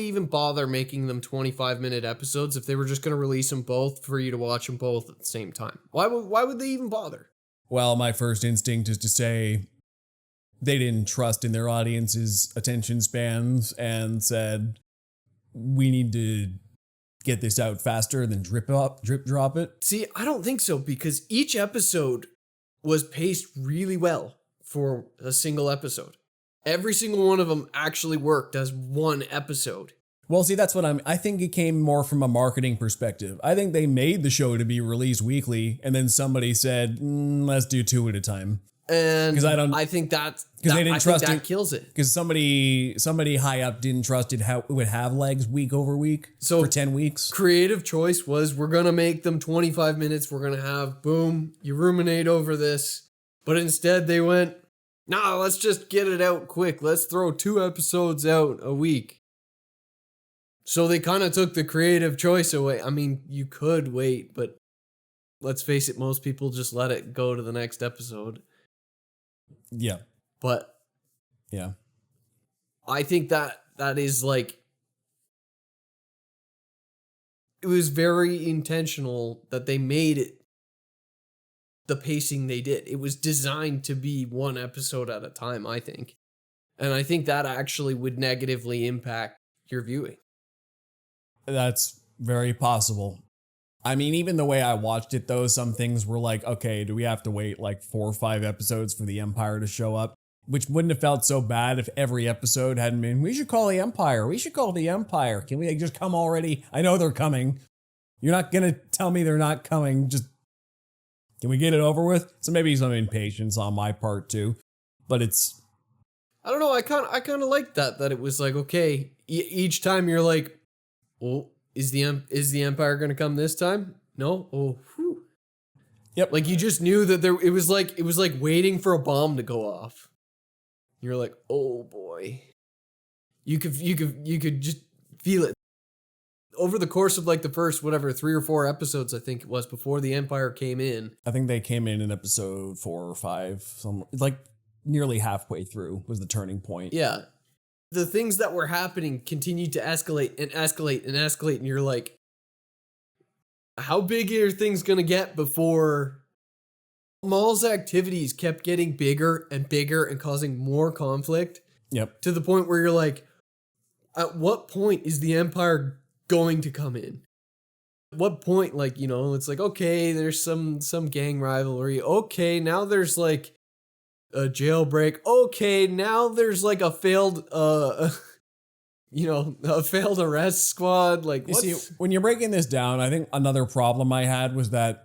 even bother making them 25-minute episodes if they were just going to release them both for you to watch them both at the same time? Why would they even bother? Well, my first instinct is to say they didn't trust in their audience's attention spans and said, we need to get this out faster than drip drop it. See, I don't think so, because each episode was paced really well for a single episode. Every single one of them actually worked as one episode. Well, see, that's what I think it came more from a marketing perspective. I think they made the show to be released weekly, and then somebody said, let's do 2 at a time. And I think that kills it. Because somebody high up didn't trust it would have legs week over week for 10 weeks. Creative choice was, we're going to make them 25 minutes. We're going to have, boom, you ruminate over this. But instead they went, no, let's just get it out quick. Let's throw 2 episodes out a week. So they kind of took the creative choice away. I mean, you could wait, but let's face it, most people just let it go to the next episode. Yeah. But yeah, I think that is like, it was very intentional that they made it the pacing they did. It was designed to be 1 episode at a time, I think. And I think that actually would negatively impact your viewing. That's very possible. I mean, even the way I watched it, though, some things were like, okay, do we have to wait like 4 or 5 episodes for the Empire to show up? Which wouldn't have felt so bad if every episode hadn't been, we should call the Empire. We should call the Empire. Can we just come already? I know they're coming. You're not going to tell me they're not coming. Just, can we get it over with? So maybe some impatience on my part, too. But it's... I don't know. I kind of like that it was like, okay, each time you're like, oh, is the Empire going to come this time? No? Oh, whew. Yep. Like, you just knew that it was like waiting for a bomb to go off. You're like, oh boy. You could just feel it. Over the course of like the first, 3 or 4 episodes, I think it was, before the Empire came in. I think they came in episode 4 or 5. Like nearly halfway through was the turning point. Yeah. The things that were happening continued to escalate and escalate and escalate. And you're like, how big are things going to get before Maul's activities kept getting bigger and bigger and causing more conflict? Yep. To the point where you're like, at what point is the Empire going to come in? At what point, like, you know, it's like, okay, there's some gang rivalry. Okay, now there's like a jailbreak. Okay, now there's like a failed a failed arrest squad. Like, you see, when you're breaking this down, I think another problem I had was that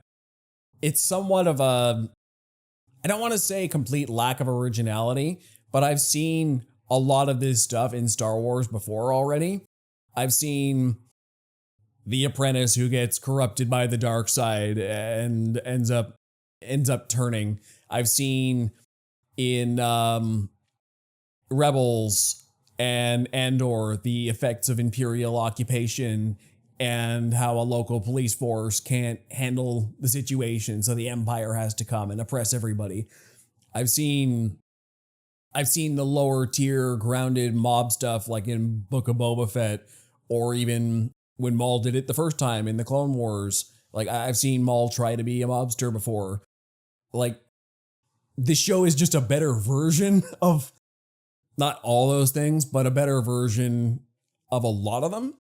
it's somewhat of a, I don't want to say complete lack of originality, but I've seen a lot of this stuff in Star Wars before already. I've seen the apprentice who gets corrupted by the dark side and ends up turning. I've seen in Rebels and Andor the effects of Imperial occupation and how a local police force can't handle the situation, so the Empire has to come and oppress everybody. I've seen the lower tier grounded mob stuff like in Book of Boba Fett, or even when Maul did it the first time in the Clone Wars. Like, I've seen Maul try to be a mobster before. Like, this show is just a better version of not all those things, but a better version of a lot of them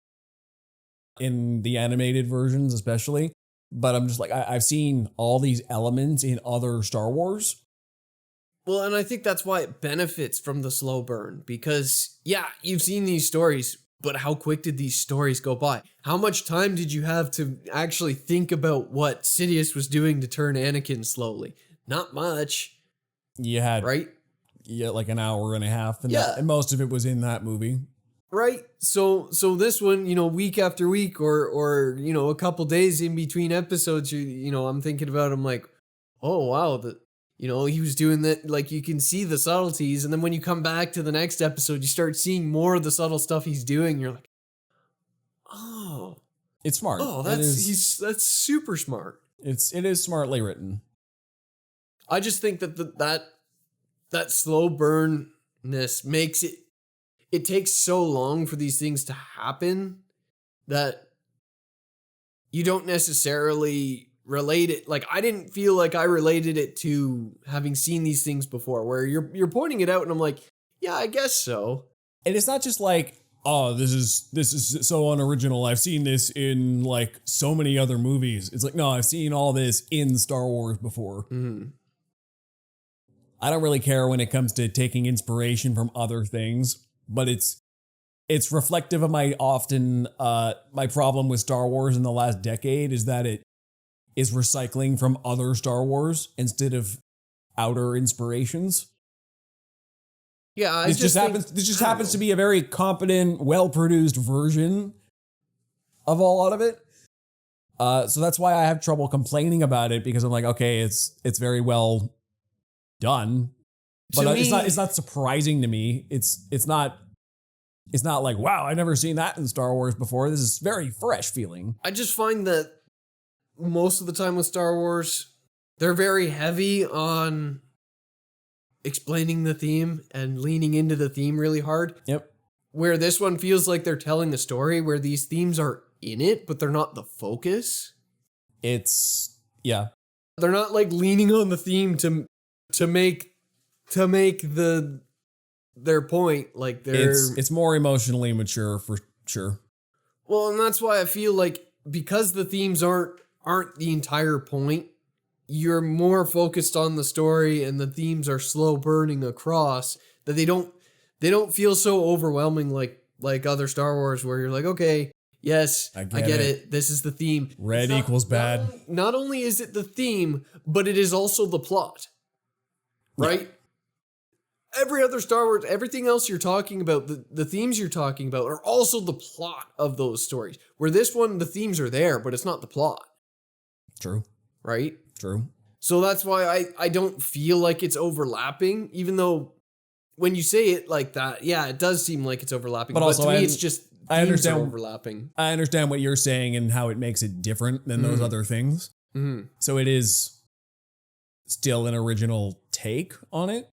in the animated versions, especially. But I'm just like, I've seen all these elements in other Star Wars. Well, and I think that's why it benefits from the slow burn, because yeah, you've seen these stories, but how quick did these stories go by? How much time did you have to actually think about what Sidious was doing to turn Anakin slowly? Not much, You had right? like an hour and a half, and, Yeah. and most of it was in that movie. Right. So this one, week after week or a couple days in between episodes, I'm thinking about, I'm like, oh wow, he was doing that. Like, you can see the subtleties, and then when you come back to the next episode, you start seeing more of the subtle stuff he's doing. You're like, oh, It's smart. That's super smart. It is smartly written. I just think that slow burnness makes it takes so long for these things to happen that you don't necessarily relate it. Like, I didn't feel like I related it to having seen these things before, where you're pointing it out and I'm like, yeah, I guess so. And it's not just like, oh, this is so unoriginal. I've seen this in like so many other movies. It's like, no, I've seen all this in Star Wars before. Mm-hmm. I don't really care when it comes to taking inspiration from other things, but it's reflective of my problem with Star Wars in the last decade is that it is recycling from other Star Wars instead of outer inspirations. Yeah, This just happens to be a very competent, well-produced version of a lot of it. So that's why I have trouble complaining about it, because I'm like, okay, it's very well done, but it's not surprising to me. It's not like, wow, I've never seen that in Star Wars before. This is very fresh feeling. I just find that most of the time with Star Wars, they're very heavy on explaining the theme and leaning into the theme really hard. Yep. Where this one feels like they're telling a story where these themes are in it, but they're not the focus. Yeah. They're not like leaning on the theme to make their point. Like, it's more emotionally mature for sure. Well, and that's why I feel like, because the themes aren't the entire point, you're more focused on the story, and the themes are slow burning across, that they don't feel so overwhelming like other Star Wars, where you're like, okay, yes, I get it. This is the theme. Red equals bad. Not only is it the theme, but it is also the plot. Right? Yeah. Every other Star Wars, everything else you're talking about, the themes you're talking about are also the plot of those stories. Where this one, the themes are there, but it's not the plot. True. Right? True. So that's why I don't feel like it's overlapping, even though when you say it like that, yeah, it does seem like it's overlapping. But also, to me, it's just I understand overlapping. I understand what you're saying and how it makes it different than those other things. Mm-hmm. So it is still an original take on it.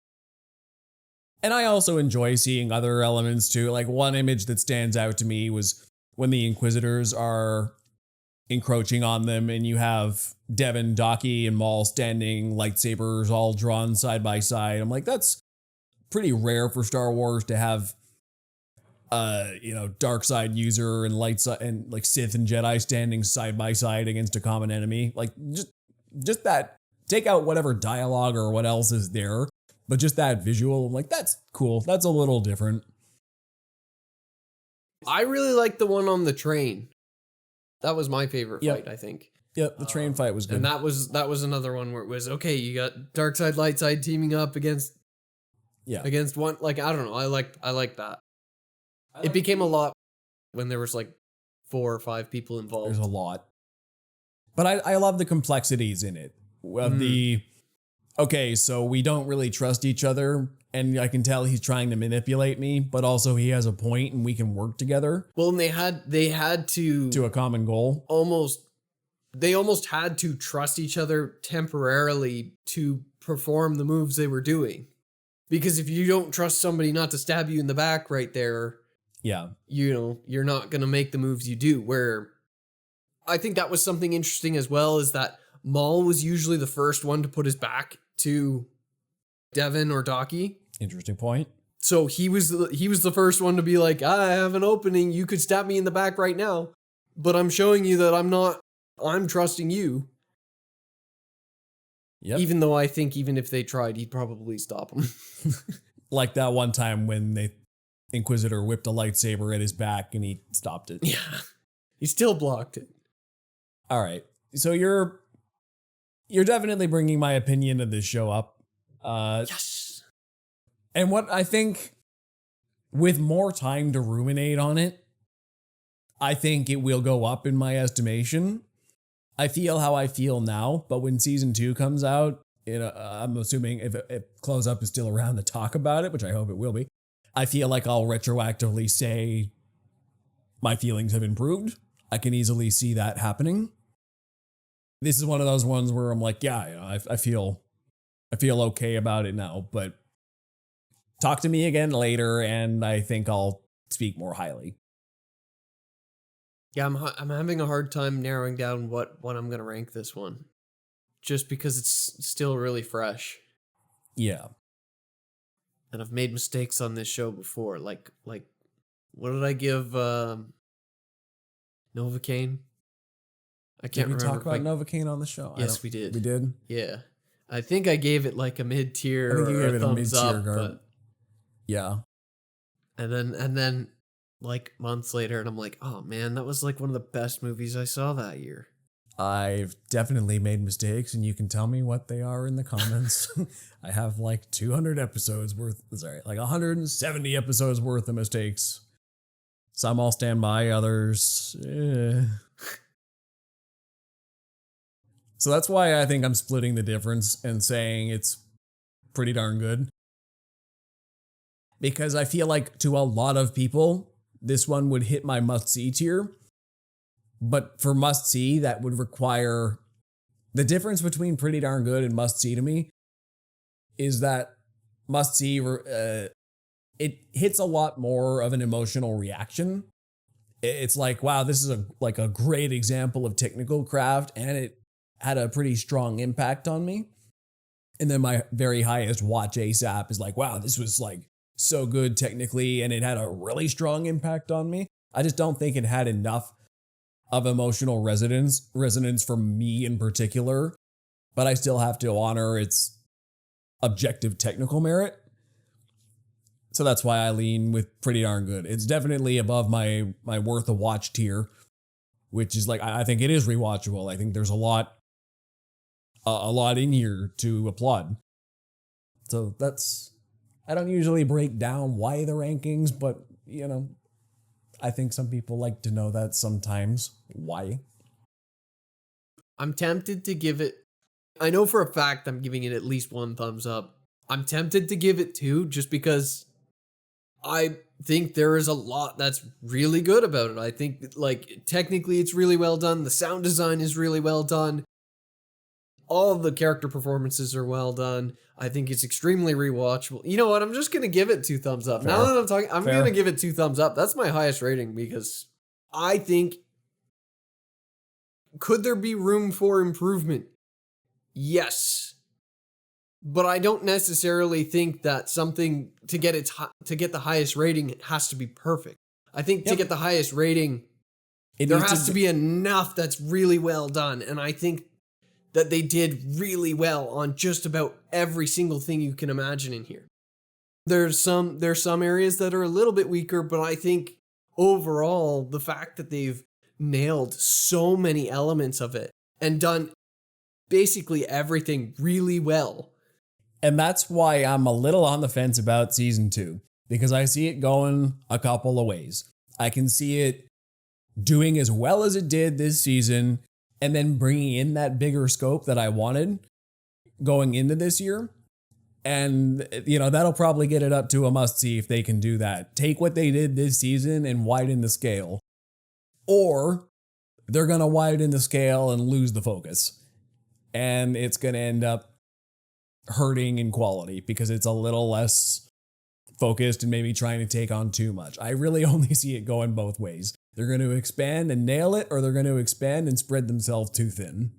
And I also enjoy seeing other elements too. Like, one image that stands out to me was when the Inquisitors are encroaching on them, and you have Devin, Docky, and Maul standing, lightsabers all drawn side by side. I'm like, that's pretty rare for Star Wars to have dark side user and light side and like Sith and Jedi standing side by side against a common enemy. Like, just that, take out whatever dialogue or what else is there, but just that visual, I'm like, that's cool. That's a little different. I really like the one on the train. That was my favorite fight, I think. Yep, the train fight was good. And that was another one where it was, okay, you got dark side, light side teaming up against one. Like, I don't know. I like that. It became a lot when there was like 4 or 5 people involved. There's a lot. But I love the complexities in it. Of okay, so we don't really trust each other, and I can tell he's trying to manipulate me, but also he has a point and we can work together. Well, and they had to a common goal. They almost had to trust each other temporarily to perform the moves they were doing. Because if you don't trust somebody not to stab you in the back right there, you're not going to make the moves you do. Where I think that was something interesting as well, is that Maul was usually the first one to put his back to Devin or Docky. Interesting point. So he was the first one to be like, I have an opening. You could stab me in the back right now, but I'm showing you that I'm trusting you. Yep. Even though I think even if they tried, he'd probably stop him. Like that one time when they Inquisitor whipped a lightsaber at his back and he stopped it. Yeah. He still blocked it. All right. So you're definitely bringing my opinion of this show up. Yes. And what I think, with more time to ruminate on it, I think it will go up in my estimation. I feel how I feel now, but when season 2 comes out, I'm assuming if Close Up is still around to talk about it, which I hope it will be, I feel like I'll retroactively say my feelings have improved. I can easily see that happening. This is one of those ones where I'm like, yeah, I feel okay about it now, but talk to me again later, and I think I'll speak more highly. Yeah, I'm having a hard time narrowing down what I'm gonna rank this one, just because it's still really fresh. Yeah. And I've made mistakes on this show before. Like what did I give Novocaine? I can't remember. Did we talk about Novocaine on the show? Yes, we did. We did? Yeah. I think I gave it like a mid-tier I think you or gave a it a thumbs mid-tier up. But, yeah. And then like months later, and I'm like, oh man, that was like one of the best movies I saw that year. I've definitely made mistakes, and you can tell me what they are in the comments. I have like 200 episodes worth, like 170 episodes worth of mistakes. Some I'll stand by, others. So that's why I think I'm splitting the difference and saying it's pretty darn good. Because I feel like to a lot of people, this one would hit my must-see tier. But for must-see, that would require... The difference between pretty darn good and must-see to me is that must-see, it hits a lot more of an emotional reaction. It's like, wow, this is a great example of technical craft, and it had a pretty strong impact on me. And then my very highest watch ASAP is like, wow, this was like so good technically, and it had a really strong impact on me. I just don't think it had enough of emotional resonance for me in particular, but I still have to honor its objective technical merit. So that's why I lean with pretty darn good. It's definitely above my worth a watch tier, which is like, I think it is rewatchable. I think there's a lot in here to applaud. So I don't usually break down why the rankings, but I think some people like to know that sometimes. Why? I'm tempted to give it... I know for a fact I'm giving it at least 1 thumbs up. I'm tempted to give it 2 just because I think there is a lot that's really good about it. I think like technically it's really well done. The sound design is really well done. All of the character performances are well done. I think it's extremely rewatchable. You know what? I'm just going to give it 2 thumbs up. Fair. Now that I'm talking, I'm going to give it 2 thumbs up. That's my highest rating because I think... Could there be room for improvement? Yes. But I don't necessarily think that something to get the highest rating has to be perfect. I think to get the highest rating, there has to be enough that's really well done. And I think that they did really well on just about every single thing you can imagine in here. There's some areas that are a little bit weaker, but I think overall, the fact that they've nailed so many elements of it and done basically everything really well. And that's why I'm a little on the fence about season 2, because I see it going a couple of ways. I can see it doing as well as it did this season and then bringing in that bigger scope that I wanted going into this year. And, that'll probably get it up to a must-see if they can do that. Take what they did this season and widen the scale. Or they're going to widen the scale and lose the focus. And it's going to end up hurting in quality because it's a little less focused and maybe trying to take on too much. I really only see it going both ways. They're going to expand and nail it, or they're going to expand and spread themselves too thin.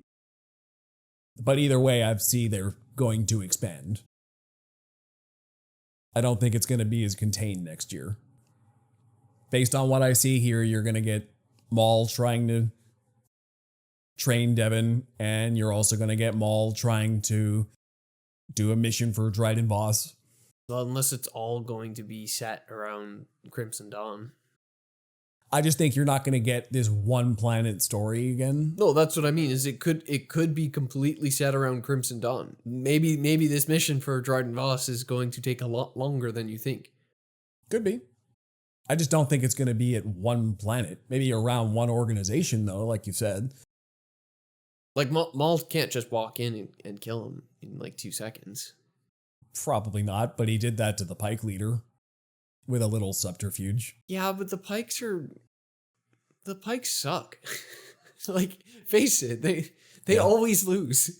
But either way, I see they're going to expand. I don't think it's going to be as contained next year. Based on what I see here, you're going to get Maul trying to train Devin, and you're also going to get Maul trying to do a mission for Dryden Boss. Well, unless it's all going to be set around Crimson Dawn. I just think you're not going to get this one planet story again. No, that's what I mean. Is it could be completely set around Crimson Dawn. Maybe this mission for Dryden Voss is going to take a lot longer than you think. Could be. I just don't think it's going to be at one planet. Maybe around one organization, though, like you said. Like, Maul can't just walk in and kill him in like 2 seconds. Probably not, but he did that to the Pike leader with a little subterfuge. Yeah, but the Pikes suck. Like, face it, they always lose.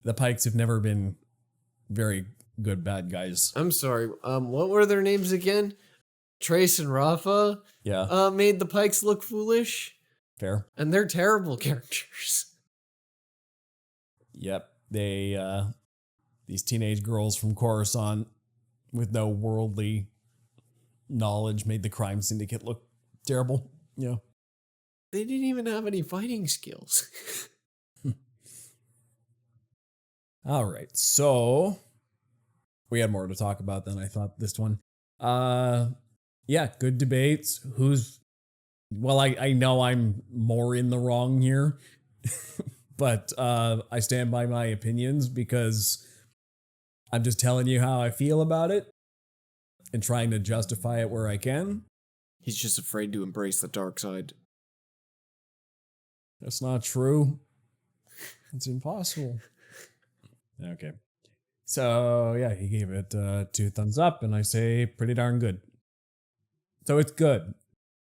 The Pikes have never been very good bad guys. I'm sorry. What were their names again? Trace and Rafa. Yeah. Made the Pikes look foolish. Fair. And they're terrible characters. Yep. They, these teenage girls from Coruscant with no worldly knowledge made the crime syndicate look terrible. Yeah. They didn't even have any fighting skills. All right. So we had more to talk about than I thought this one. Yeah, good debates. Well, I know I'm more in the wrong here, but I stand by my opinions because I'm just telling you how I feel about it and trying to justify it where I can. He's just afraid to embrace the dark side. That's not true. It's impossible. Okay. So, yeah, he gave it 2 thumbs up, and I say pretty darn good. So it's good.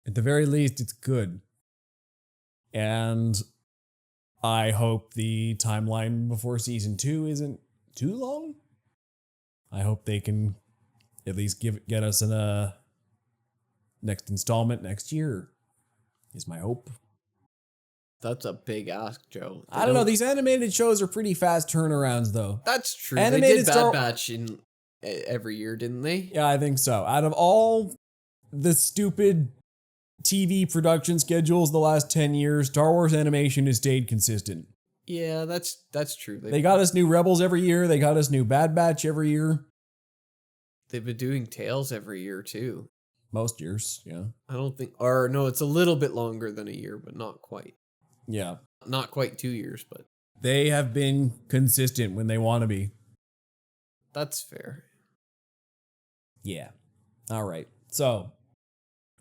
At the very least, it's good. And I hope the timeline before season 2 isn't too long. I hope they can at least get us in a next installment next year, is my hope. That's a big ask, Joe. I don't know. These animated shows are pretty fast turnarounds, though. That's true. Animated they did Bad Batch in every year, didn't they? Yeah, I think so. Out of all the stupid TV production schedules the last 10 years, Star Wars animation has stayed consistent. Yeah, that's true. They got us new Rebels every year. They got us new Bad Batch every year. They've been doing Tales every year, too. Most years, yeah. I don't think... Or, no, it's a little bit longer than a year, but not quite. Yeah. Not quite 2 years, but... They have been consistent when they want to be. That's fair. Yeah. All right. So,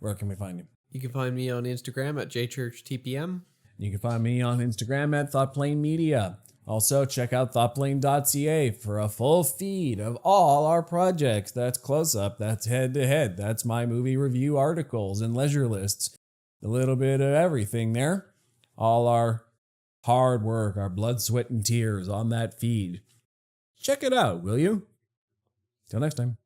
where can we find you? You can find me on Instagram at jchurchtpm. You can find me on Instagram at ThoughtPlaneMedia. Also, check out thoughtplane.ca for a full feed of all our projects. That's Close-Up, that's Head to Head, that's my movie review articles and leisure lists. A little bit of everything there. All our hard work, our blood, sweat, and tears on that feed. Check it out, will you? Till next time.